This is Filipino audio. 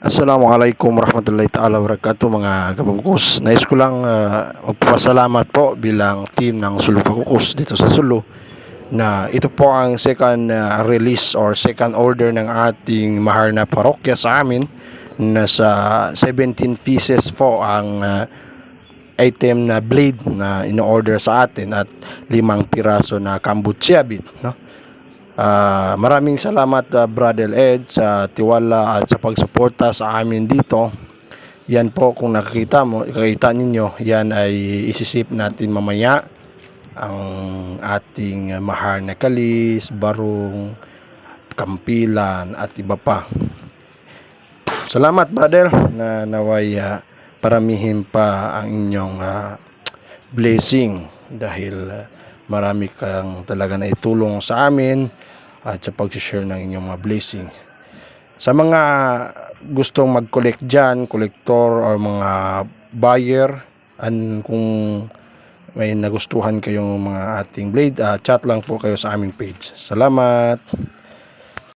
Assalamualaikum warahmatullahi ta'ala wabarakatuh mga kapakukus. Nais ko lang magpapasalamat po bilang team ng Sulu Pakukus dito sa Sulu na ito po ang second release or second order ng ating mahal na parokya sa amin. Nasa 17 pieces po ang item na blade na in-order sa atin at 5 piraso na kombucha bit, no? Maraming salamat Brother Ed sa tiwala at sa pagsuporta sa amin dito. Yan po, kung nakikita ninyo, yan ay isisip natin mamaya ang ating mahal na kalis, barong, kampilan at iba pa. Salamat brother na naway paramihin pa ang inyong blessing dahil marami kang talaga na itulong sa amin at sa pag-share ng inyong mga blessing. Sa mga gustong mag-collect dyan, collector or mga buyer, kung may nagustuhan kayong mga ating blade, chat lang po kayo sa aming page. Salamat!